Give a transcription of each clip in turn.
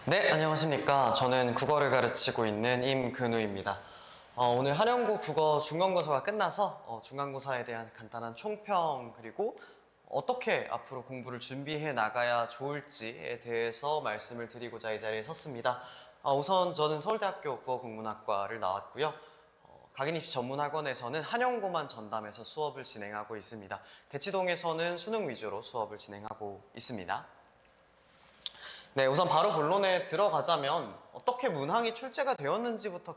네, 안녕하십니까. 저는 국어를 가르치고 있는 임근우입니다. 오늘 한영고 국어 중간고사가 끝나서 중간고사에 대한 간단한 총평 그리고 어떻게 앞으로 공부를 준비해 나가야 좋을지에 대해서 말씀을 드리고자 이 자리에 섰습니다. 우선 저는 서울대학교 국어국문학과를 나왔고요. 각인입시 전문학원에서는 한영고만 전담해서 수업을 진행하고 있습니다. 대치동에서는 수능 위주로 수업을 진행하고 있습니다. 네, 우선 바로 본론에 들어가자면 어떻게 문항이 출제가 되었는지부터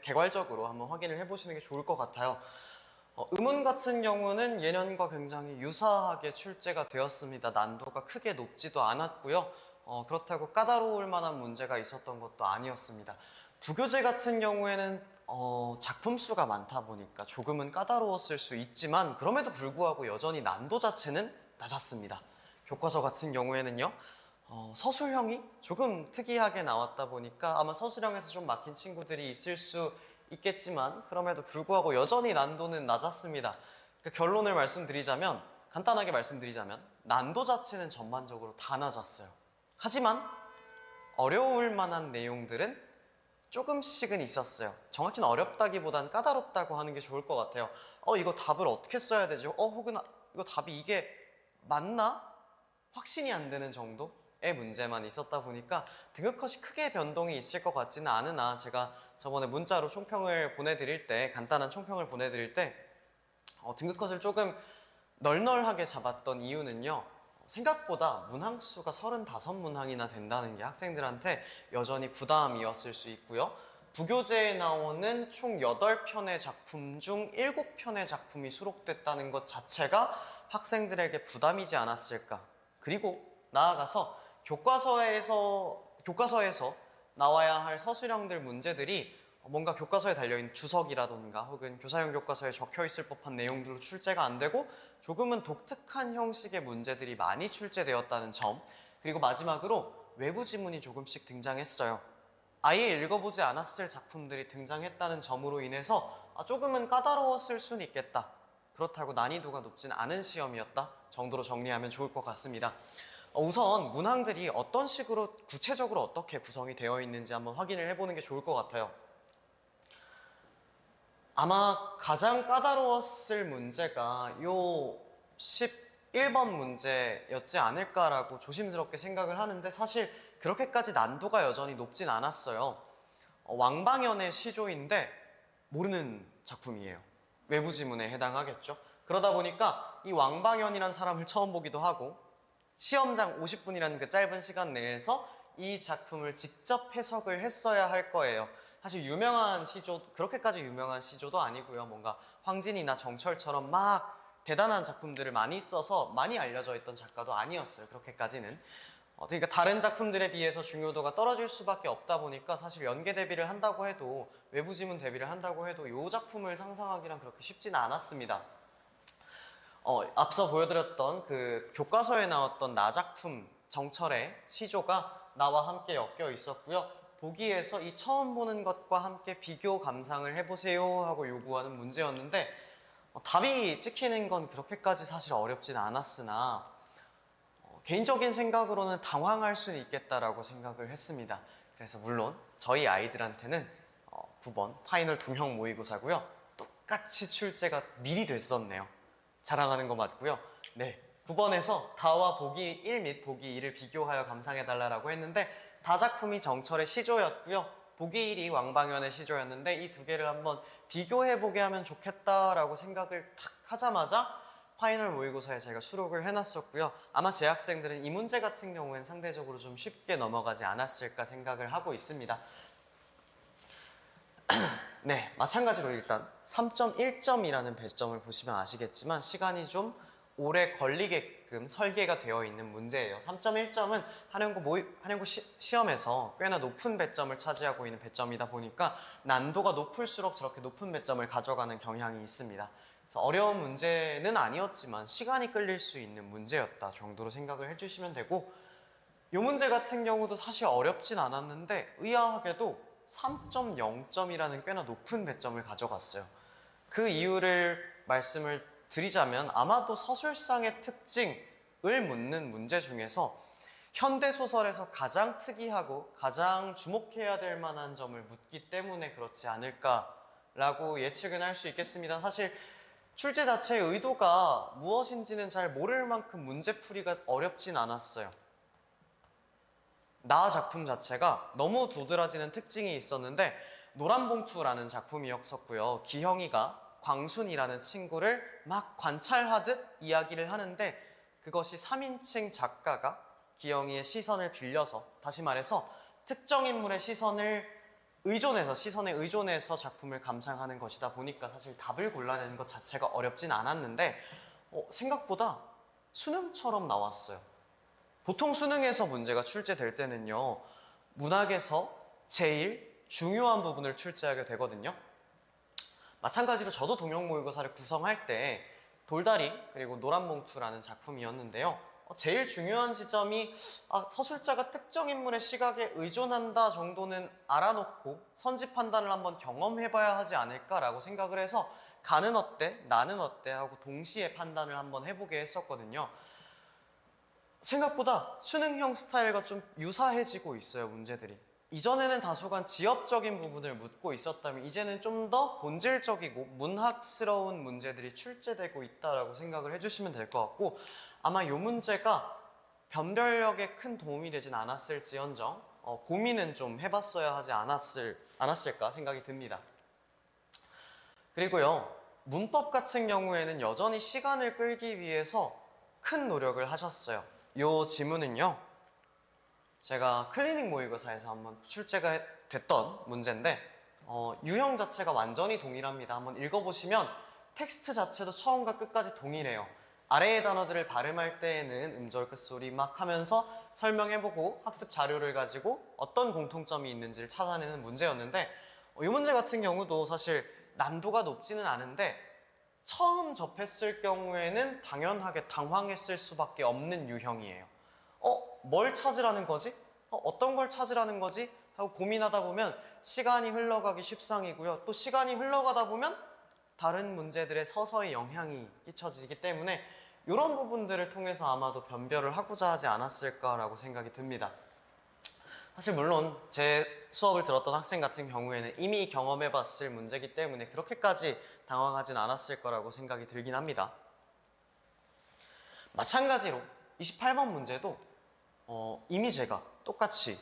개괄적으로 한번 확인을 해보시는 게 좋을 것 같아요. 음운 같은 경우는 예년과 굉장히 유사하게 출제가 되었습니다. 난도가 크게 높지도 않았고요. 그렇다고 까다로울 만한 문제가 있었던 것도 아니었습니다. 부교재 같은 경우에는 작품 수가 많다 보니까 조금은 까다로웠을 수 있지만 그럼에도 불구하고 여전히 난도 자체는 낮았습니다. 교과서 같은 경우에는요. 서술형이 조금 특이하게 나왔다 보니까 아마 서술형에서 좀 막힌 친구들이 있을 수 있겠지만 그럼에도 불구하고 여전히 난도는 낮았습니다. 그 결론을 말씀드리자면 간단하게 말씀드리자면 난도 자체는 전반적으로 다 낮았어요. 하지만 어려울 만한 내용들은 조금씩은 있었어요. 정확히는 어렵다기보단 까다롭다고 하는 게 좋을 것 같아요. 이거 답을 어떻게 써야 되죠? 혹은 이거 답이 이게 맞나? 확신이 안 되는 정도의 문제만 있었다 보니까 등급컷이 크게 변동이 있을 것 같지는 않으나 제가 저번에 문자로 총평을 보내드릴 때 간단한 총평을 보내드릴 때 등급컷을 조금 널널하게 잡았던 이유는요. 생각보다 문항수가 35문항이나 된다는 게 학생들한테 여전히 부담이었을 수 있고요. 부교재에 나오는 총 8편의 작품 중 7편의 작품이 수록됐다는 것 자체가 학생들에게 부담이지 않았을까. 그리고 나아가서 교과서에서 나와야 할 서술형들 문제들이 뭔가 교과서에 달려있는 주석이라던가 혹은 교사용 교과서에 적혀있을 법한 내용들로 출제가 안 되고 조금은 독특한 형식의 문제들이 많이 출제되었다는 점, 그리고 마지막으로 외부 지문이 조금씩 등장했어요. 아예 읽어보지 않았을 작품들이 등장했다는 점으로 인해서 조금은 까다로웠을 수는 있겠다. 그렇다고 난이도가 높진 않은 시험이었다 정도로 정리하면 좋을 것 같습니다. 우선 문항들이 어떤 식으로 구체적으로 어떻게 구성이 되어 있는지 한번 확인을 해보는 게 좋을 것 같아요. 아마 가장 까다로웠을 문제가 요 11번 문제였지 않을까라고 조심스럽게 생각을 하는데 사실 그렇게까지 난도가 여전히 높진 않았어요. 왕방연의 시조인데 모르는 작품이에요. 외부 지문에 해당하겠죠. 그러다 보니까 이 왕방연이라는 사람을 처음 보기도 하고 시험장 50분이라는 그 짧은 시간 내에서 이 작품을 직접 해석을 했어야 할 거예요. 사실 유명한 시조, 그렇게까지 유명한 시조도 아니고요. 뭔가 황진이나 정철처럼 막 대단한 작품들을 많이 써서 많이 알려져 있던 작가도 아니었어요. 그렇게까지는. 그러니까 다른 작품들에 비해서 중요도가 떨어질 수밖에 없다 보니까 사실 연계 대비를 한다고 해도 외부 지문 대비를 한다고 해도 이 작품을 상상하기란 그렇게 쉽지는 않았습니다. 앞서 보여드렸던 그 교과서에 나왔던 나작품 정철의 시조가 나와 함께 엮여 있었고요. 보기에서 이 처음 보는 것과 함께 비교 감상을 해보세요 하고 요구하는 문제였는데 답이 찍히는 건 그렇게까지 사실 어렵진 않았으나 개인적인 생각으로는 당황할 수는 있겠다라고 생각을 했습니다. 그래서 물론 저희 아이들한테는 9번 파이널 동형 모의고사고요. 똑같이 출제가 미리 됐었네요. 자랑하는 거 맞고요. 네, 9번에서 다와 보기 1 및 보기 2를 비교하여 감상해달라고 했는데 다 작품이 정철의 시조였고요. 보기 1이 왕방연의 시조였는데 이 두 개를 한번 비교해보게 하면 좋겠다라고 생각을 탁 하자마자 파이널 모의고사에 제가 수록을 해놨었고요. 아마 제 학생들은 이 문제 같은 경우엔 상대적으로 좀 쉽게 넘어가지 않았을까 생각을 하고 있습니다. 네, 마찬가지로 일단 3.1점이라는 배점을 보시면 아시겠지만 시간이 좀 오래 걸리게끔 설계가 되어 있는 문제예요. 3.1점은 한영고 시험에서 꽤나 높은 배점을 차지하고 있는 배점이다 보니까 난도가 높을수록 저렇게 높은 배점을 가져가는 경향이 있습니다. 그래서 어려운 문제는 아니었지만 시간이 끌릴 수 있는 문제였다 정도로 생각을 해주시면 되고, 이 문제 같은 경우도 사실 어렵진 않았는데 의아하게도 3.0점이라는 꽤나 높은 배점을 가져갔어요. 그 이유를 말씀을 드리자면 아마도 서술상의 특징을 묻는 문제 중에서 현대소설에서 가장 특이하고 가장 주목해야 될 만한 점을 묻기 때문에 그렇지 않을까라고 예측은 할 수 있겠습니다. 사실 출제 자체의 의도가 무엇인지는 잘 모를 만큼 문제풀이가 어렵진 않았어요. 나 작품 자체가 너무 도드라지는 특징이 있었는데 노란봉투라는 작품이었었고요. 기형이가 광순이라는 친구를 막 관찰하듯 이야기를 하는데 그것이 3인칭 작가가 기영이의 시선을 빌려서, 다시 말해서 특정 인물의 시선에 의존해서 작품을 감상하는 것이다 보니까 사실 답을 골라내는 것 자체가 어렵진 않았는데 생각보다 수능처럼 나왔어요. 보통 수능에서 문제가 출제될 때는요, 문학에서 제일 중요한 부분을 출제하게 되거든요. 마찬가지로 저도 동명 모의고사를 구성할 때 돌다리 그리고 노란봉투라는 작품이었는데요. 제일 중요한 지점이 서술자가 특정 인물의 시각에 의존한다 정도는 알아놓고 선지 판단을 한번 경험해봐야 하지 않을까라고 생각을 해서 가는 어때? 나는 어때? 하고 동시에 판단을 한번 해보게 했었거든요. 생각보다 수능형 스타일과 좀 유사해지고 있어요, 문제들이. 이전에는 다소간 지엽적인 부분을 묻고 있었다면 이제는 좀 더 본질적이고 문학스러운 문제들이 출제되고 있다고 생각을 해주시면 될 것 같고, 아마 이 문제가 변별력에 큰 도움이 되진 않았을지언정 고민은 좀 해봤어야 하지 않았을까 생각이 듭니다. 그리고요, 문법 같은 경우에는 여전히 시간을 끌기 위해서 큰 노력을 하셨어요. 이 지문은요, 제가 클리닉 모의고사에서 한번 출제가 됐던 문제인데 유형 자체가 완전히 동일합니다. 한번 읽어보시면 텍스트 자체도 처음과 끝까지 동일해요. 아래의 단어들을 발음할 때에는 음절 끝소리 막 하면서 설명해보고 학습 자료를 가지고 어떤 공통점이 있는지를 찾아내는 문제였는데 이 문제 같은 경우도 사실 난도가 높지는 않은데 처음 접했을 경우에는 당연하게 당황했을 수밖에 없는 유형이에요. 뭘 찾으라는 거지? 어떤 걸 찾으라는 거지? 하고 고민하다 보면 시간이 흘러가기 십상이고요. 또 시간이 흘러가다 보면 다른 문제들에 서서히 영향이 끼쳐지기 때문에 이런 부분들을 통해서 아마도 변별을 하고자 하지 않았을까라고 생각이 듭니다. 사실 물론 제 수업을 들었던 학생 같은 경우에는 이미 경험해봤을 문제이기 때문에 그렇게까지 당황하진 않았을 거라고 생각이 들긴 합니다. 마찬가지로 28번 문제도 이미 제가 똑같이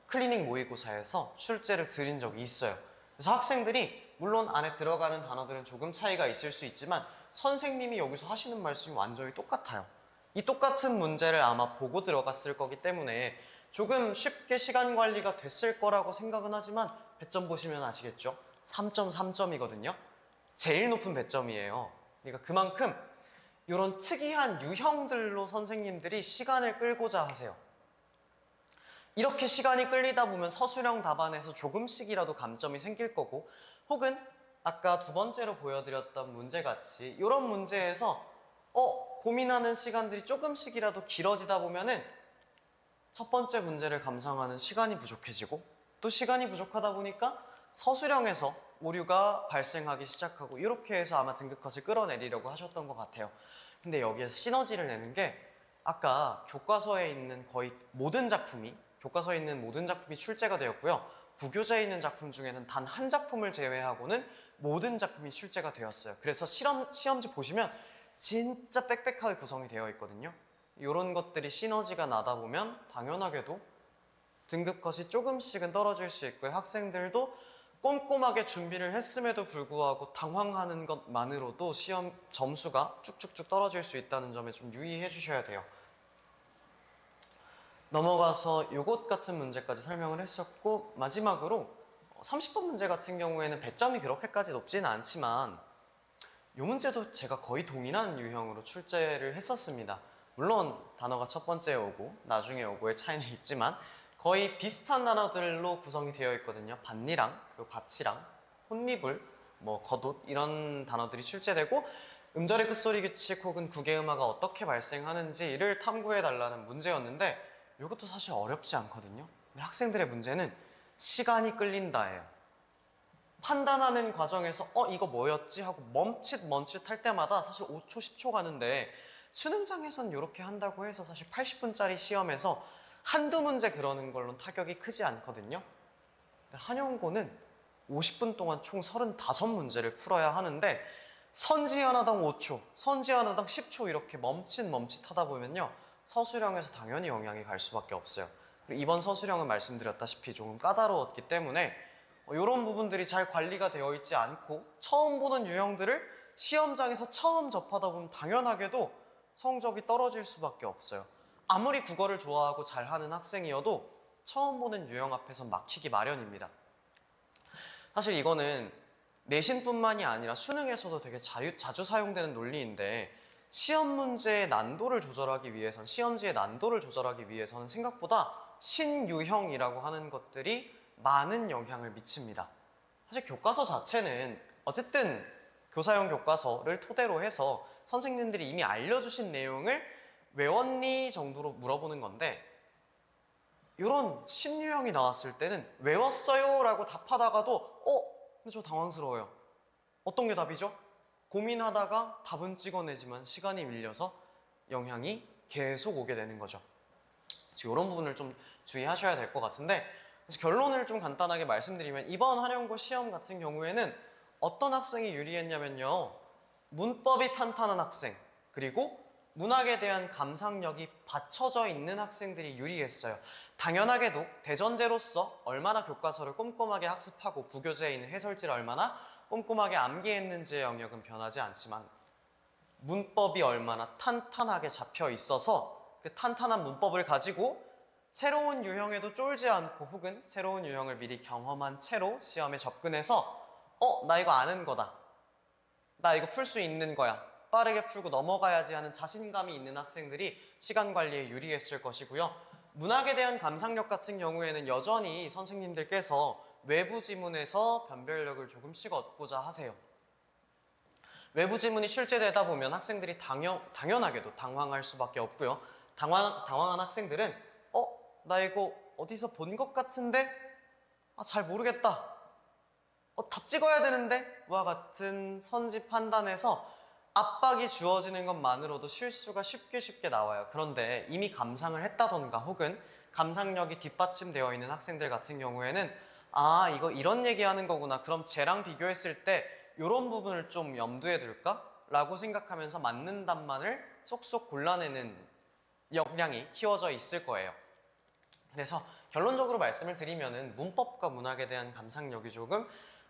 클리닉 모의고사에서 출제를 드린 적이 있어요. 그래서 학생들이 물론 안에 들어가는 단어들은 조금 차이가 있을 수 있지만 선생님이 여기서 하시는 말씀이 완전히 똑같아요. 이 똑같은 문제를 아마 보고 들어갔을 거기 때문에 조금 쉽게 시간 관리가 됐을 거라고 생각은 하지만 배점 보시면 아시겠죠? 3.3점이거든요. 제일 높은 배점이에요. 그러니까 그만큼 이런 특이한 유형들로 선생님들이 시간을 끌고자 하세요. 이렇게 시간이 끌리다 보면 서술형 답안에서 조금씩이라도 감점이 생길 거고, 혹은 아까 두 번째로 보여드렸던 문제같이 이런 문제에서 고민하는 시간들이 조금씩이라도 길어지다 보면은 첫 번째 문제를 감상하는 시간이 부족해지고, 또 시간이 부족하다 보니까 서술형에서 오류가 발생하기 시작하고, 이렇게 해서 아마 등급컷을 끌어내리려고 하셨던 것 같아요. 근데 여기에서 시너지를 내는 게 아까 교과서에 있는 거의 모든 작품이 출제가 되었고요. 부교재에 있는 작품 중에는 단 한 작품을 제외하고는 모든 작품이 출제가 되었어요. 그래서 시험지 보시면 진짜 빽빽하게 구성이 되어 있거든요. 이런 것들이 시너지가 나다 보면 당연하게도 등급컷이 조금씩은 떨어질 수 있고요. 학생들도 꼼꼼하게 준비를 했음에도 불구하고 당황하는 것만으로도 시험 점수가 쭉쭉쭉 떨어질 수 있다는 점에 좀 유의해 주셔야 돼요. 넘어가서 요것 같은 문제까지 설명을 했었고, 마지막으로 30번 문제 같은 경우에는 배점이 그렇게까지 높지는 않지만 이 문제도 제가 거의 동일한 유형으로 출제를 했었습니다. 물론 단어가 첫 번째에 오고 나중에 오고의 차이는 있지만 거의 비슷한 단어들로 구성이 되어 있거든요. 밭니랑 그리고 밭이랑 혼니불, 겉옷 이런 단어들이 출제되고 음절의 끝소리 규칙 혹은 국외음화가 어떻게 발생하는지를 탐구해 달라는 문제였는데 이것도 사실 어렵지 않거든요. 근데 학생들의 문제는 시간이 끌린다예요. 판단하는 과정에서 이거 뭐였지? 하고 멈칫 할 때마다 사실 5초, 10초 가는데 수능장에선 이렇게 한다고 해서 사실 80분짜리 시험에서 한두 문제 그러는 걸로는 타격이 크지 않거든요. 근데 한영고는 50분 동안 총 35문제를 풀어야 하는데 선지 하나당 5초, 선지 하나당 10초 이렇게 멈칫하다 보면요. 서술형에서 당연히 영향이 갈 수밖에 없어요. 그리고 이번 서술형은 말씀드렸다시피 조금 까다로웠기 때문에 이런 부분들이 잘 관리가 되어 있지 않고 처음 보는 유형들을 시험장에서 처음 접하다 보면 당연하게도 성적이 떨어질 수밖에 없어요. 아무리 국어를 좋아하고 잘하는 학생이어도 처음 보는 유형 앞에서 막히기 마련입니다. 사실 이거는 내신뿐만이 아니라 수능에서도 되게 자주 사용되는 논리인데 시험 문제의 난도를 조절하기 위해선 시험지의 난도를 조절하기 위해서는 생각보다 신유형이라고 하는 것들이 많은 영향을 미칩니다. 사실 교과서 자체는 어쨌든 교사용 교과서를 토대로 해서 선생님들이 이미 알려주신 내용을 외웠니 정도로 물어보는 건데 이런 신유형이 나왔을 때는 외웠어요 라고 답하다가도 근데 저 당황스러워요. 어떤 게 답이죠? 고민하다가 답은 찍어내지만 시간이 밀려서 영향이 계속 오게 되는 거죠. 그래서 이런 부분을 좀 주의하셔야 될 것 같은데 그래서 결론을 좀 간단하게 말씀드리면 이번 한영고 시험 같은 경우에는 어떤 학생이 유리했냐면요. 문법이 탄탄한 학생 그리고 문학에 대한 감상력이 받쳐져 있는 학생들이 유리했어요. 당연하게도 대전제로서 얼마나 교과서를 꼼꼼하게 학습하고 부교재에 있는 해설지를 얼마나 꼼꼼하게 암기했는지의 영역은 변하지 않지만 문법이 얼마나 탄탄하게 잡혀 있어서 그 탄탄한 문법을 가지고 새로운 유형에도 쫄지 않고 혹은 새로운 유형을 미리 경험한 채로 시험에 접근해서 나 이거 아는 거다. 나 이거 풀 수 있는 거야. 빠르게 풀고 넘어가야지 하는 자신감이 있는 학생들이 시간 관리에 유리했을 것이고요. 문학에 대한 감상력 같은 경우에는 여전히 선생님들께서 외부 지문에서 변별력을 조금씩 얻고자 하세요. 외부 지문이 출제되다 보면 학생들이 당연하게도 당황할 수밖에 없고요. 당황한 학생들은 나 이거 어디서 본 것 같은데? 잘 모르겠다. 답 찍어야 되는데? 와 같은 선지 판단에서 압박이 주어지는 것만으로도 실수가 쉽게 나와요. 그런데 이미 감상을 했다던가 혹은 감상력이 뒷받침되어 있는 학생들 같은 경우에는 이거 이런 얘기하는 거구나. 그럼 쟤랑 비교했을 때 이런 부분을 좀 염두에 둘까? 라고 생각하면서 맞는 답만을 쏙쏙 골라내는 역량이 키워져 있을 거예요. 그래서 결론적으로 말씀을 드리면은 문법과 문학에 대한 감상력이 조금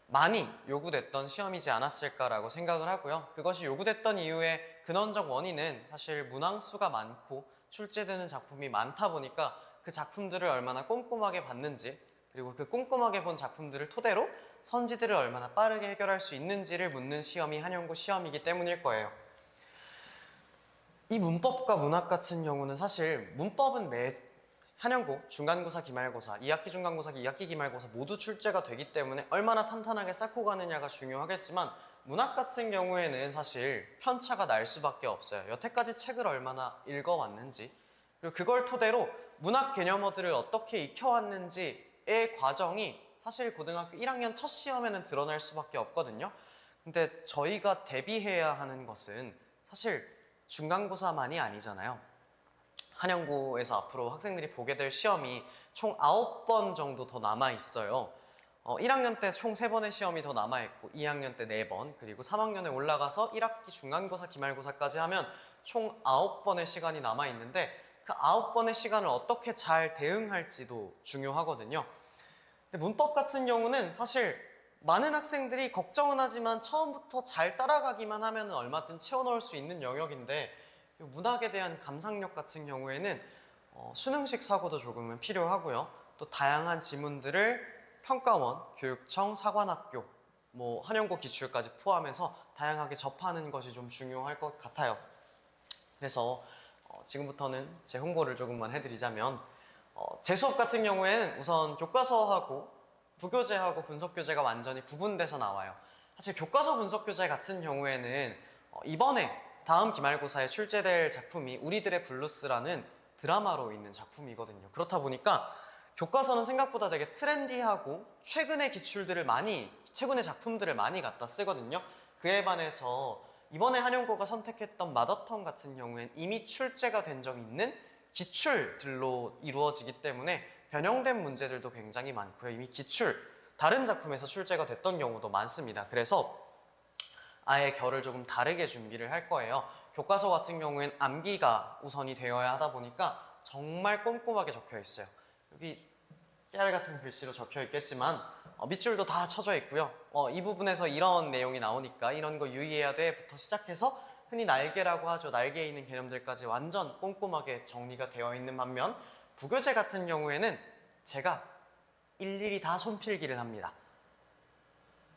많이 요구됐던 시험이지 않았을까라고 생각을 하고요. 그것이 요구됐던 이유의 근원적 원인은 사실 문항수가 많고 출제되는 작품이 많다 보니까 그 작품들을 얼마나 꼼꼼하게 봤는지 그리고 그 꼼꼼하게 본 작품들을 토대로 선지들을 얼마나 빠르게 해결할 수 있는지를 묻는 시험이 한영고 시험이기 때문일 거예요. 이 문법과 문학 같은 경우는 사실 문법은 한영고, 중간고사, 기말고사, 2학기 중간고사, 2학기 기말고사 모두 출제가 되기 때문에 얼마나 탄탄하게 쌓고 가느냐가 중요하겠지만 문학 같은 경우에는 사실 편차가 날 수밖에 없어요. 여태까지 책을 얼마나 읽어왔는지 그리고 그걸 토대로 문학 개념어들을 어떻게 익혀왔는지의 과정이 사실 고등학교 1학년 첫 시험에는 드러날 수밖에 없거든요. 근데 저희가 대비해야 하는 것은 사실 중간고사만이 아니잖아요. 한영고에서 앞으로 학생들이 보게 될 시험이 총 9번 정도 더 남아있어요. 1학년 때 총 3번의 시험이 더 남아있고 2학년 때 4번 그리고 3학년에 올라가서 1학기 중간고사, 기말고사까지 하면 총 9번의 시간이 남아있는데 그 9번의 시간을 어떻게 잘 대응할지도 중요하거든요. 근데 문법 같은 경우는 사실 많은 학생들이 걱정은 하지만 처음부터 잘 따라가기만 하면 얼마든 채워넣을 수 있는 영역인데 문학에 대한 감상력 같은 경우에는 수능식 사고도 조금은 필요하고요. 또 다양한 지문들을 평가원, 교육청, 사관학교, 한영고 기출까지 포함해서 다양하게 접하는 것이 좀 중요할 것 같아요. 그래서 지금부터는 제 홍보를 조금만 해드리자면 제 수업 같은 경우에는 우선 교과서하고 부교재하고 분석교재가 완전히 구분돼서 나와요. 사실 교과서 분석교재 같은 경우에는 이번에 다음 기말고사에 출제될 작품이 우리들의 블루스라는 드라마로 있는 작품이거든요. 그렇다 보니까 교과서는 생각보다 되게 트렌디하고 최근의 작품들을 많이 갖다 쓰거든요. 그에 반해서 이번에 한영고가 선택했던 마더텅 같은 경우엔 이미 출제가 된 적이 있는 기출들로 이루어지기 때문에 변형된 문제들도 굉장히 많고요. 이미 기출, 다른 작품에서 출제가 됐던 경우도 많습니다. 그래서 아예 결을 조금 다르게 준비를 할 거예요. 교과서 같은 경우엔 암기가 우선이 되어야 하다 보니까 정말 꼼꼼하게 적혀 있어요. 여기 깨알 같은 글씨로 적혀 있겠지만 밑줄도 다 쳐져 있고요. 이 부분에서 이런 내용이 나오니까 이런 거 유의해야 돼부터 시작해서 흔히 날개라고 하죠. 날개에 있는 개념들까지 완전 꼼꼼하게 정리가 되어 있는 반면 부교재 같은 경우에는 제가 일일이 다 손필기를 합니다.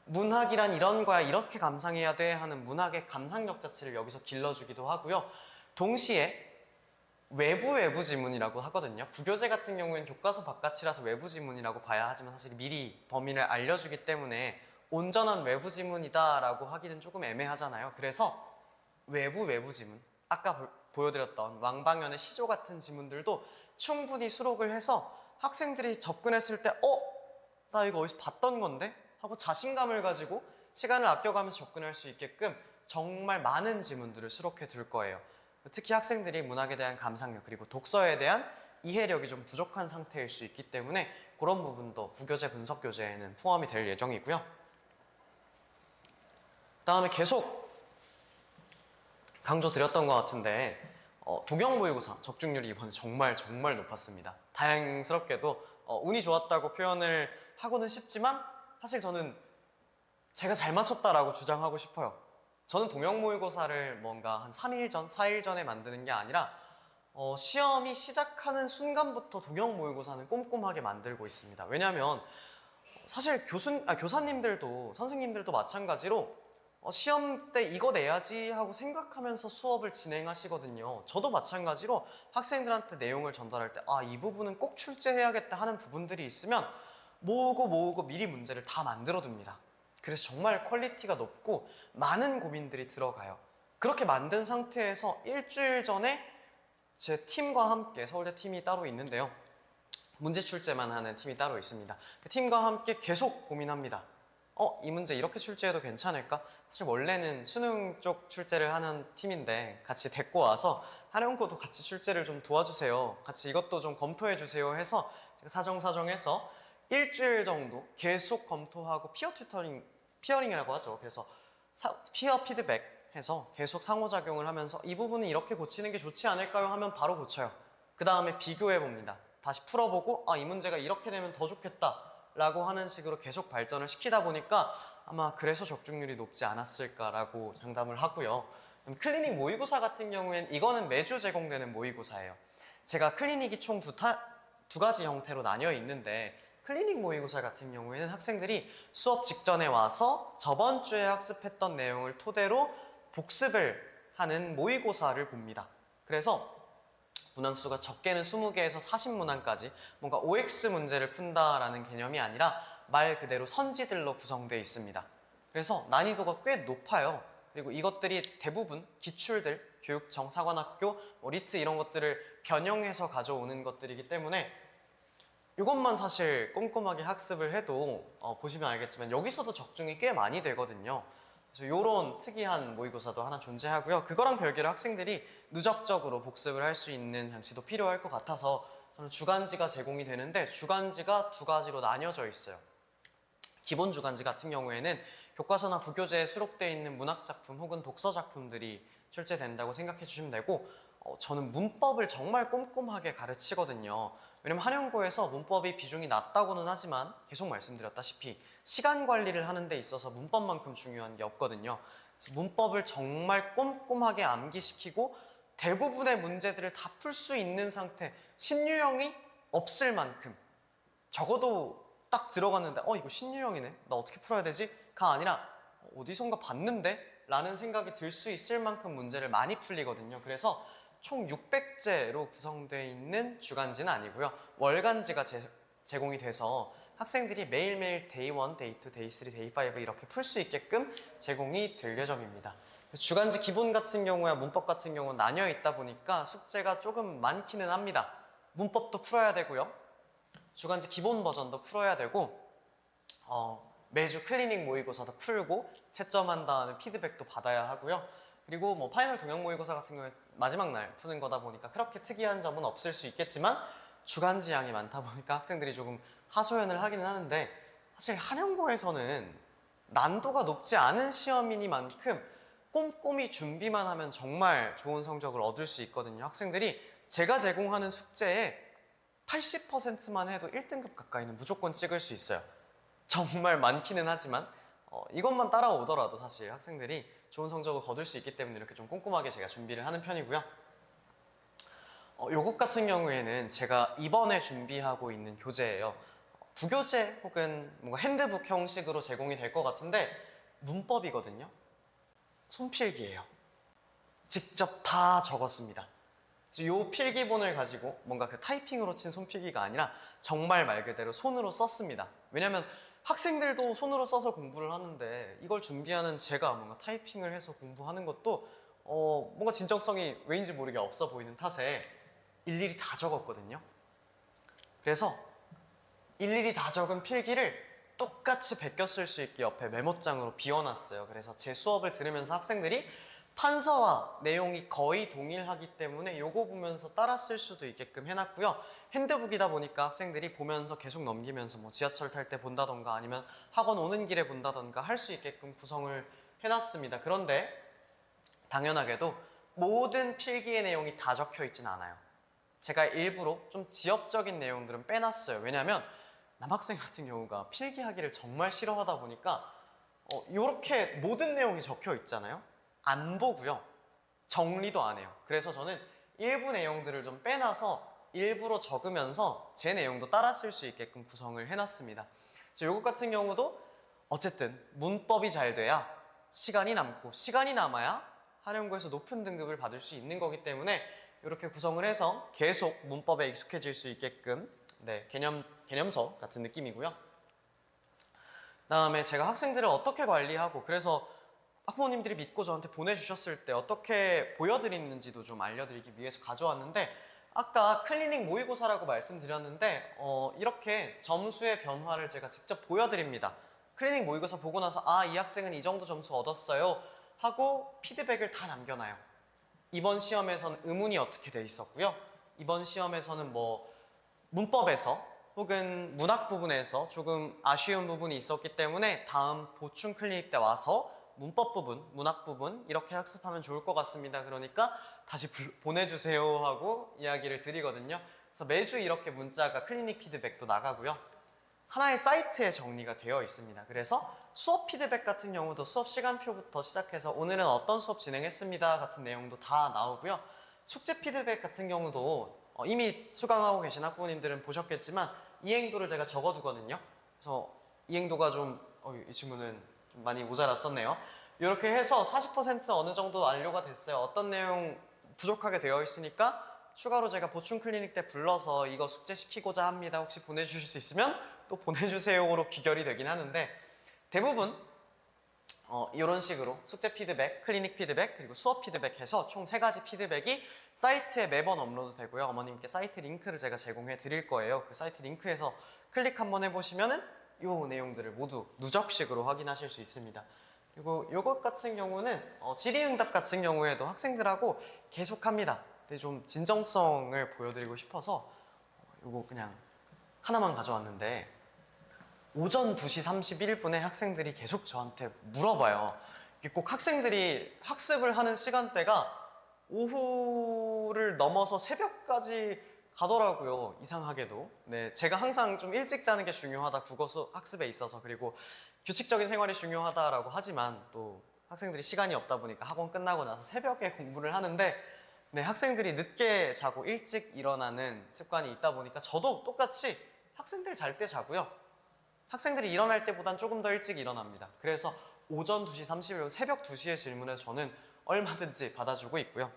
문학이란 이런 거야, 이렇게 감상해야 돼 하는 문학의 감상력 자체를 여기서 길러주기도 하고요. 동시에 외부 지문이라고 하거든요. 부교재 같은 경우에는 교과서 바깥이라서 외부 지문이라고 봐야 하지만 사실 미리 범위를 알려주기 때문에 온전한 외부 지문이다 라고 하기는 조금 애매하잖아요. 그래서 외부 지문, 아까 보여드렸던 왕방연의 시조 같은 지문들도 충분히 수록을 해서 학생들이 접근했을 때 나 이거 어디서 봤던 건데? 하고 자신감을 가지고 시간을 아껴가면서 접근할 수 있게끔 정말 많은 지문들을 수록해 둘 거예요. 특히 학생들이 문학에 대한 감상력 그리고 독서에 대한 이해력이 좀 부족한 상태일 수 있기 때문에 그런 부분도 부교재 분석 교재에는 포함이 될 예정이고요. 그다음에 계속 강조드렸던 것 같은데 동영 모의고사 적중률이 이번에 정말 높았습니다. 다행스럽게도 운이 좋았다고 표현을 하고는 싶지만 사실 저는 제가 잘 맞췄다라고 주장하고 싶어요. 저는 동영 모의고사를 뭔가 한 3일 전, 4일 전에 만드는 게 아니라 시험이 시작하는 순간부터 동영 모의고사는 꼼꼼하게 만들고 있습니다. 왜냐하면 사실 교사님들도 선생님들도 마찬가지로 시험 때 이거 내야지 하고 생각하면서 수업을 진행하시거든요. 저도 마찬가지로 학생들한테 내용을 전달할 때 이 부분은 꼭 출제해야겠다 하는 부분들이 있으면 모으고 미리 문제를 다 만들어 둡니다. 그래서 정말 퀄리티가 높고 많은 고민들이 들어가요. 그렇게 만든 상태에서 일주일 전에 제 팀과 함께, 서울대 팀이 따로 있는데요. 문제 출제만 하는 팀이 따로 있습니다. 그 팀과 함께 계속 고민합니다. 이 문제 이렇게 출제해도 괜찮을까? 사실 원래는 수능 쪽 출제를 하는 팀인데 같이 데리고 와서 한영고도 같이 출제를 좀 도와주세요. 같이 이것도 좀 검토해 주세요 해서 제가 사정사정해서 일주일 정도 계속 검토하고 피어링이라고 하죠. 그래서 피어 피드백 해서 계속 상호작용을 하면서 이 부분은 이렇게 고치는 게 좋지 않을까요? 하면 바로 고쳐요. 그 다음에 비교해 봅니다. 다시 풀어보고 이 문제가 이렇게 되면 더 좋겠다 라고 하는 식으로 계속 발전을 시키다 보니까 아마 그래서 적중률이 높지 않았을까라고 장담을 하고요. 클리닉 모의고사 같은 경우엔 이거는 매주 제공되는 모의고사예요. 제가 클리닉이 총 두 가지 형태로 나뉘어 있는데 클리닉 모의고사 같은 경우에는 학생들이 수업 직전에 와서 저번 주에 학습했던 내용을 토대로 복습을 하는 모의고사를 봅니다. 그래서 문항수가 적게는 20개에서 40문항까지 뭔가 OX 문제를 푼다라는 개념이 아니라 말 그대로 선지들로 구성되어 있습니다. 그래서 난이도가 꽤 높아요. 그리고 이것들이 대부분 기출들, 교육청, 사관학교, 리트 이런 것들을 변형해서 가져오는 것들이기 때문에 이것만 사실 꼼꼼하게 학습을 해도 보시면 알겠지만 여기서도 적중이 꽤 많이 되거든요. 그래서 이런 특이한 모의고사도 하나 존재하고요. 그거랑 별개로 학생들이 누적적으로 복습을 할 수 있는 장치도 필요할 것 같아서 저는 주간지가 제공이 되는데 주간지가 두 가지로 나뉘어져 있어요. 기본 주간지 같은 경우에는 교과서나 부교재에 수록되어 있는 문학작품 혹은 독서작품들이 출제된다고 생각해 주시면 되고 저는 문법을 정말 꼼꼼하게 가르치거든요. 왜냐면 한영고에서 문법이 비중이 낮다고는 하지만 계속 말씀드렸다시피 시간 관리를 하는 데 있어서 문법만큼 중요한 게 없거든요. 그래서 문법을 정말 꼼꼼하게 암기시키고 대부분의 문제들을 다 풀 수 있는 상태, 신유형이 없을 만큼 적어도 딱 들어갔는데 이거 신유형이네? 나 어떻게 풀어야 되지? 가 아니라 어디선가 봤는데? 라는 생각이 들 수 있을 만큼 문제를 많이 풀리거든요. 그래서 총 600제로 구성되어 있는 주간지는 아니고요. 월간지가 제공이 돼서 학생들이 매일매일 데이 1, 데이 2, 데이 3, 데이 5 이렇게 풀 수 있게끔 제공이 될 예정입니다. 주간지 기본 같은 경우야 문법 같은 경우는 나뉘어 있다 보니까 숙제가 조금 많기는 합니다. 문법도 풀어야 되고요. 주간지 기본 버전도 풀어야 되고 매주 클리닉 모의고사도 풀고 채점한 다음에 피드백도 받아야 하고요. 그리고 뭐 파이널 동영 모의고사 같은 경우에 마지막 날 푸는 거다 보니까 그렇게 특이한 점은 없을 수 있겠지만 주간지 양이 많다 보니까 학생들이 조금 하소연을 하기는 하는데, 사실 한영고에서는 난도가 높지 않은 시험이니만큼 꼼꼼히 준비만 하면 정말 좋은 성적을 얻을 수 있거든요. 학생들이 제가 제공하는 숙제에 80%만 해도 1등급 가까이는 무조건 찍을 수 있어요. 정말 많기는 하지만 이것만 따라오더라도 사실 학생들이 좋은 성적을 거둘 수 있기 때문에 이렇게 좀 꼼꼼하게 제가 준비를 하는 편이고요. 요것 같은 경우에는 제가 이번에 준비하고 있는 교재예요. 부교재 혹은 뭔가 핸드북 형식으로 제공이 될 것 같은데 문법이거든요. 손필기예요. 직접 다 적었습니다. 이 필기본을 가지고 뭔가 그 타이핑으로 친 손필기가 아니라 정말 말 그대로 손으로 썼습니다. 왜냐면 학생들도 손으로 써서 공부를 하는데 이걸 준비하는 제가 뭔가 타이핑을 해서 공부하는 것도 뭔가 진정성이 왜인지 모르게 없어 보이는 탓에 일일이 다 적었거든요. 그래서 일일이 다 적은 필기를 똑같이 베껴 쓸 수 있게 옆에 메모장으로 비워놨어요. 그래서 제 수업을 들으면서 학생들이 판서와 내용이 거의 동일하기 때문에 요거 보면서 따라 쓸 수도 있게끔 해놨고요. 핸드북이다 보니까 학생들이 보면서 계속 넘기면서 뭐 지하철 탈 때 본다던가 아니면 학원 오는 길에 본다던가 할 수 있게끔 구성을 해놨습니다. 그런데 당연하게도 모든 필기의 내용이 다 적혀 있지는 않아요. 제가 일부러 좀 지엽적인 내용들은 빼놨어요. 왜냐하면 남학생 같은 경우가 필기하기를 정말 싫어하다 보니까 이렇게 모든 내용이 적혀 있잖아요. 안 보고요. 정리도 안 해요. 그래서 저는 일부 내용들을 좀 빼놔서 일부러 적으면서 제 내용도 따라 쓸 수 있게끔 구성을 해놨습니다. 요것 같은 경우도 어쨌든 문법이 잘 돼야 시간이 남고 시간이 남아야 한영고에서 높은 등급을 받을 수 있는 거기 때문에 이렇게 구성을 해서 계속 문법에 익숙해질 수 있게끔 개념서 같은 느낌이고요. 그다음에 제가 학생들을 어떻게 관리하고 그래서 학부모님들이 믿고 저한테 보내주셨을 때 어떻게 보여드리는지도 좀 알려드리기 위해서 가져왔는데, 아까 클리닉 모의고사라고 말씀드렸는데 이렇게 점수의 변화를 제가 직접 보여드립니다. 클리닉 모의고사 보고 나서 이 학생은 이 정도 점수 얻었어요 하고 피드백을 다 남겨놔요. 이번 시험에서는 의문이 어떻게 돼 있었고요. 이번 시험에서는 뭐 문법에서 혹은 문학 부분에서 조금 아쉬운 부분이 있었기 때문에 다음 보충 클리닉 때 와서 문법 부분, 문학 부분 이렇게 학습하면 좋을 것 같습니다. 그러니까 다시 보내주세요 하고 이야기를 드리거든요. 그래서 매주 이렇게 문자가 클리닉 피드백도 나가고요. 하나의 사이트에 정리가 되어 있습니다. 그래서 수업 피드백 같은 경우도 수업 시간표부터 시작해서 오늘은 어떤 수업 진행했습니다 같은 내용도 다 나오고요. 숙제 피드백 같은 경우도 이미 수강하고 계신 학부모님들은 보셨겠지만 이행도를 제가 적어두거든요. 그래서 이행도가 이 친구는 좀 많이 모자랐었네요. 이렇게 해서 40% 어느 정도 완료가 됐어요. 어떤 내용 부족하게 되어 있으니까 추가로 제가 보충 클리닉 때 불러서 이거 숙제시키고자 합니다. 혹시 보내주실 수 있으면 또 보내주세요로 귀결이 되긴 하는데, 대부분 이런 식으로 숙제 피드백, 클리닉 피드백, 그리고 수업 피드백 해서 총 3가지 피드백이 사이트에 매번 업로드 되고요. 어머님께 사이트 링크를 제가 제공해 드릴 거예요. 그 사이트 링크에서 클릭 한번 해보시면은 이 내용들을 모두 누적식으로 확인하실 수 있습니다. 그리고 이것 같은 경우는 질의응답 같은 경우에도 학생들하고 계속합니다. 근데 좀 진정성을 보여드리고 싶어서 이거 그냥 하나만 가져왔는데, 오전 2시 31분에 학생들이 계속 저한테 물어봐요. 이게 꼭 학생들이 학습을 하는 시간대가 오후를 넘어서 새벽까지 가더라고요. 이상하게도. 네, 제가 항상 좀 일찍 자는 게 중요하다, 국어 학습에 있어서. 그리고 규칙적인 생활이 중요하다라고 하지만 또 학생들이 시간이 없다 보니까 학원 끝나고 나서 새벽에 공부를 하는데, 네, 학생들이 늦게 자고 일찍 일어나는 습관이 있다 보니까 저도 똑같이 학생들 잘 때 자고요. 학생들이 일어날 때보단 조금 더 일찍 일어납니다. 그래서 오전 2시 30분, 새벽 2시에 질문을 저는 얼마든지 받아주고 있고요.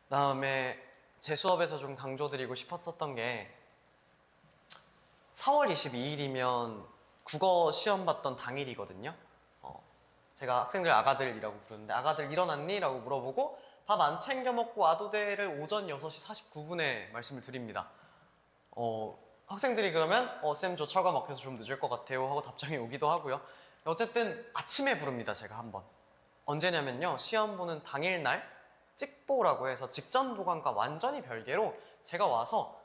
그다음에 제 수업에서 좀 강조드리고 싶었었던 게 4월 22일이면 국어 시험 봤던 당일이거든요. 제가 학생들 아가들이라고 부르는데 아가들 일어났니? 라고 물어보고 밥 안 챙겨 먹고 와도 돼를 오전 6시 49분에 말씀을 드립니다. 학생들이 그러면 쌤 저 차가 막혀서 좀 늦을 것 같아요 하고 답장이 오기도 하고요. 어쨌든 아침에 부릅니다. 제가 한번. 언제냐면요. 시험 보는 당일날 찍보라고 해서 직전 보관과 완전히 별개로 제가 와서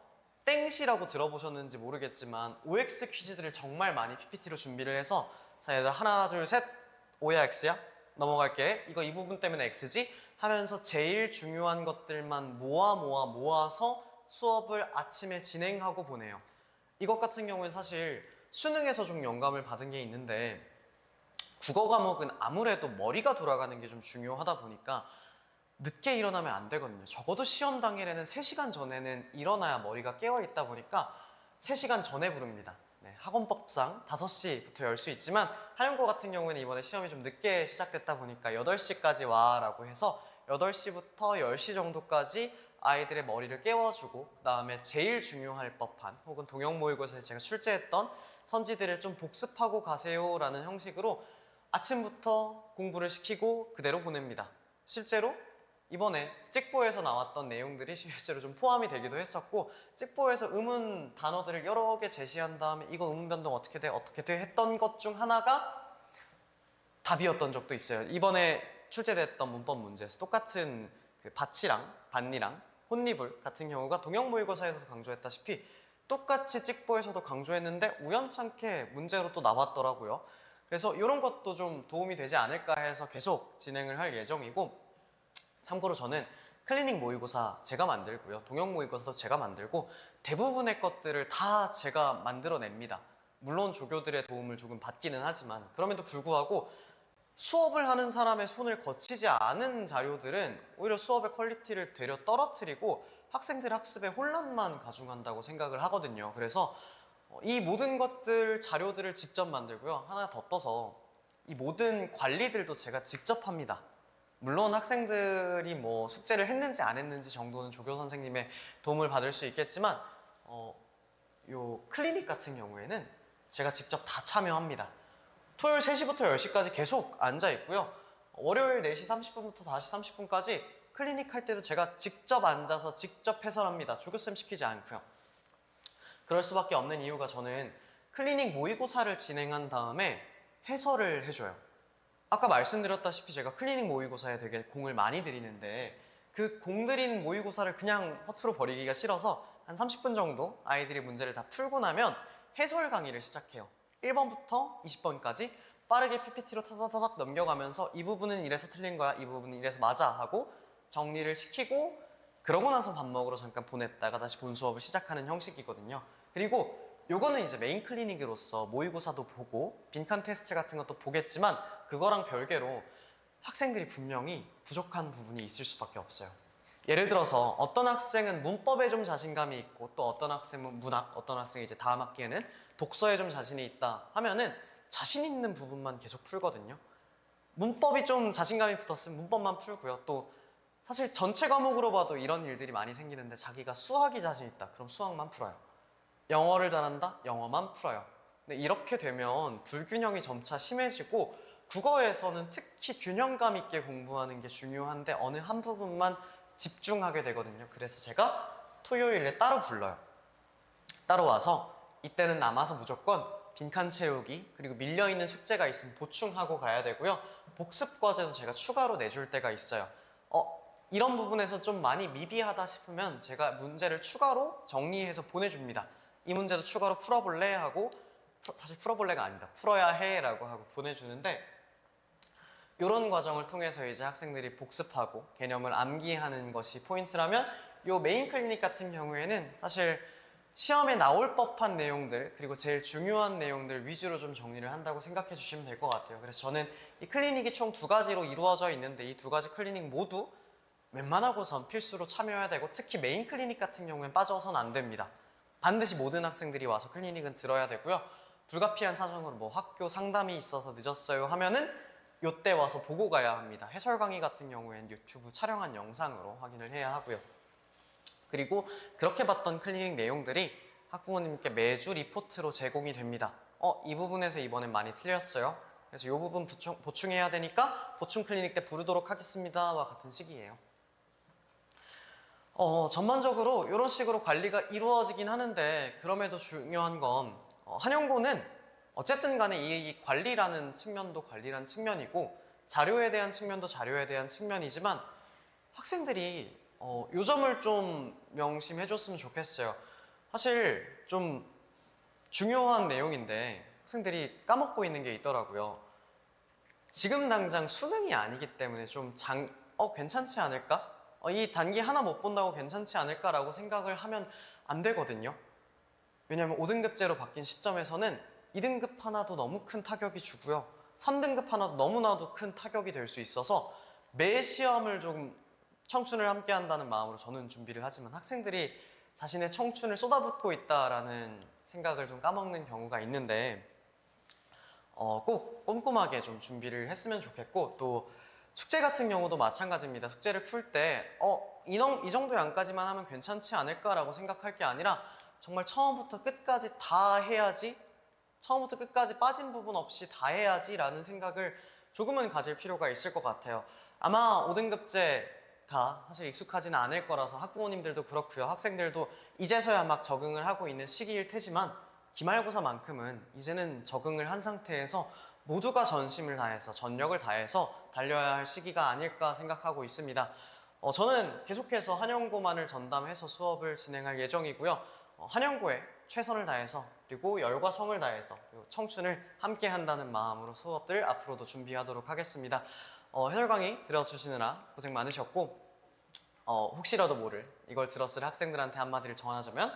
땡시라고 들어보셨는지 모르겠지만 OX 퀴즈들을 정말 많이 PPT로 준비를 해서 자 얘들 하나 둘 셋 O야 X야? 넘어갈게. 이거 이 부분 때문에 X지? 하면서 제일 중요한 것들만 모아서 수업을 아침에 진행하고 보내요. 이것 같은 경우는 사실 수능에서 좀 영감을 받은 게 있는데 국어 과목은 아무래도 머리가 돌아가는 게 좀 중요하다 보니까 늦게 일어나면 안 되거든요. 적어도 시험 당일에는 3시간 전에는 일어나야 머리가 깨어있다 보니까 3시간 전에 부릅니다. 네, 학원법상 5시부터 열 수 있지만 한영고 같은 경우에는 이번에 시험이 좀 늦게 시작됐다 보니까 8시까지 와 라고 해서 8시부터 10시 정도까지 아이들의 머리를 깨워주고 그 다음에 제일 중요할 법한 혹은 동영 모의고사에서 제가 출제했던 선지들을 좀 복습하고 가세요 라는 형식으로 아침부터 공부를 시키고 그대로 보냅니다. 실제로 이번에 찍보에서 나왔던 내용들이 실제로 좀 포함이 되기도 했었고 찍보에서 의문 단어들을 여러 개 제시한 다음에 이거 의문 변동 어떻게 돼 했던 것 중 하나가 답이었던 적도 있어요. 이번에 출제됐던 문법 문제에서 똑같은 그 밭이랑 밭니랑 혼니불 같은 경우가 동영 모의고사에서 강조했다시피 똑같이 찍보에서도 강조했는데 우연찮게 문제로 또 나왔더라고요. 그래서 이런 것도 좀 도움이 되지 않을까 해서 계속 진행을 할 예정이고 참고로 저는 클리닉 모의고사 제가 만들고요. 동영 모의고사도 제가 만들고 대부분의 것들을 다 제가 만들어냅니다. 물론 조교들의 도움을 조금 받기는 하지만 그럼에도 불구하고 수업을 하는 사람의 손을 거치지 않은 자료들은 오히려 수업의 퀄리티를 되려 떨어뜨리고 학생들 학습에 혼란만 가중한다고 생각을 하거든요. 그래서 이 모든 것들 자료들을 직접 만들고요. 하나 더 떠서 이 모든 관리들도 제가 직접 합니다. 물론 학생들이 뭐 숙제를 했는지 안 했는지 정도는 조교 선생님의 도움을 받을 수 있겠지만 요 클리닉 같은 경우에는 제가 직접 다 참여합니다. 토요일 3시부터 10시까지 계속 앉아 있고요. 월요일 4시 30분부터 5시 30분까지 클리닉 할 때도 제가 직접 앉아서 직접 해설합니다. 조교쌤 시키지 않고요. 그럴 수밖에 없는 이유가 저는 클리닉 모의고사를 진행한 다음에 해설을 해줘요. 아까 말씀드렸다시피 제가 클리닉 모의고사에 되게 공을 많이 들이는데 그 공 들인 모의고사를 그냥 허투루 버리기가 싫어서 한 30분 정도 아이들이 문제를 다 풀고 나면 해설 강의를 시작해요. 1번부터 20번까지 빠르게 PPT로 타다다닥 넘겨가면서 이 부분은 이래서 틀린 거야, 이 부분은 이래서 맞아 하고 정리를 시키고 그러고 나서 밥 먹으러 잠깐 보냈다가 다시 본 수업을 시작하는 형식이거든요. 그리고 요거는 이제 메인 클리닉으로서 모의고사도 보고 빈칸 테스트 같은 것도 보겠지만 그거랑 별개로 학생들이 분명히 부족한 부분이 있을 수밖에 없어요. 예를 들어서 어떤 학생은 문법에 좀 자신감이 있고 또 어떤 학생은 문학, 어떤 학생이 이제 다음 학기에는 독서에 좀 자신이 있다 하면은 자신 있는 부분만 계속 풀거든요. 문법이 좀 자신감이 붙었으면 문법만 풀고요. 또 사실 전체 과목으로 봐도 이런 일들이 많이 생기는데 자기가 수학이 자신 있다. 그럼 수학만 풀어요. 영어를 잘한다? 영어만 풀어요. 근데 이렇게 되면 불균형이 점차 심해지고 국어에서는 특히 균형감 있게 공부하는 게 중요한데 어느 한 부분만 집중하게 되거든요. 그래서 제가 토요일에 따로 불러요. 따로 와서 이때는 남아서 무조건 빈칸 채우기 그리고 밀려있는 숙제가 있으면 보충하고 가야 되고요. 복습 과제도 제가 추가로 내줄 때가 있어요. 이런 부분에서 좀 많이 미비하다 싶으면 제가 문제를 추가로 정리해서 보내줍니다. 이 문제도 추가로 풀어볼래? 하고 사실 풀어볼래가 아닙니다. 풀어야 해 라고 하고 보내주는데 이런 과정을 통해서 이제 학생들이 복습하고 개념을 암기하는 것이 포인트라면 이 메인 클리닉 같은 경우에는 사실 시험에 나올 법한 내용들 그리고 제일 중요한 내용들 위주로 좀 정리를 한다고 생각해 주시면 될 것 같아요. 그래서 저는 이 클리닉이 총 2가지로 이루어져 있는데 이 2가지 클리닉 모두 웬만하고선 필수로 참여해야 되고 특히 메인 클리닉 같은 경우엔 빠져서는 안 됩니다. 반드시 모든 학생들이 와서 클리닉은 들어야 되고요. 불가피한 사정으로 뭐 학교 상담이 있어서 늦었어요 하면은 요때 와서 보고 가야 합니다. 해설 강의 같은 경우엔 유튜브 촬영한 영상으로 확인을 해야 하고요. 그리고 그렇게 봤던 클리닉 내용들이 학부모님께 매주 리포트로 제공이 됩니다. 이 부분에서 이번엔 많이 틀렸어요. 그래서 이 부분 보충해야 되니까 보충 클리닉 때 부르도록 하겠습니다와 같은 식이에요. 전반적으로 이런 식으로 관리가 이루어지긴 하는데 그럼에도 중요한 건 한영고는 어쨌든 간에 이 관리라는 측면도 관리라는 측면이고 자료에 대한 측면도 자료에 대한 측면이지만 학생들이 요 점을 좀 명심해 줬으면 좋겠어요. 사실 좀 중요한 내용인데 학생들이 까먹고 있는 게 있더라고요. 지금 당장 수능이 아니기 때문에 좀 괜찮지 않을까? 이 단기 하나 못 본다고 괜찮지 않을까라고 생각을 하면 안 되거든요. 왜냐면 5등급제로 바뀐 시점에서는 2등급 하나도 너무 큰 타격이 주고요. 3등급 하나도 너무나도 큰 타격이 될 수 있어서 매 시험을 좀 청춘을 함께 한다는 마음으로 저는 준비를 하지만 학생들이 자신의 청춘을 쏟아붓고 있다라는 생각을 좀 까먹는 경우가 있는데 꼭 꼼꼼하게 좀 준비를 했으면 좋겠고 또 숙제 같은 경우도 마찬가지입니다. 숙제를 풀 때 이 정도 양까지만 하면 괜찮지 않을까라고 생각할 게 아니라 정말 처음부터 끝까지 다 해야지 처음부터 끝까지 빠진 부분 없이 다 해야지 라는 생각을 조금은 가질 필요가 있을 것 같아요. 아마 5등급제가 사실 익숙하지는 않을 거라서 학부모님들도 그렇고요. 학생들도 이제서야 막 적응을 하고 있는 시기일 테지만 기말고사만큼은 이제는 적응을 한 상태에서 모두가 전심을 다해서 전력을 다해서 달려야 할 시기가 아닐까 생각하고 있습니다. 저는 계속해서 한영고만을 전담해서 수업을 진행할 예정이고요. 한영고에 최선을 다해서 그리고 열과 성을 다해서 그리고 청춘을 함께 한다는 마음으로 수업들 앞으로도 준비하도록 하겠습니다. 해설 강의 들어주시느라 고생 많으셨고 혹시라도 모를 이걸 들었을 학생들한테 한마디를 전하자면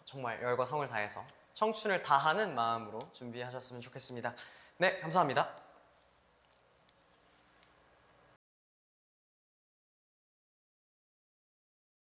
정말 열과 성을 다해서 청춘을 다하는 마음으로 준비하셨으면 좋겠습니다. 네, 감사합니다.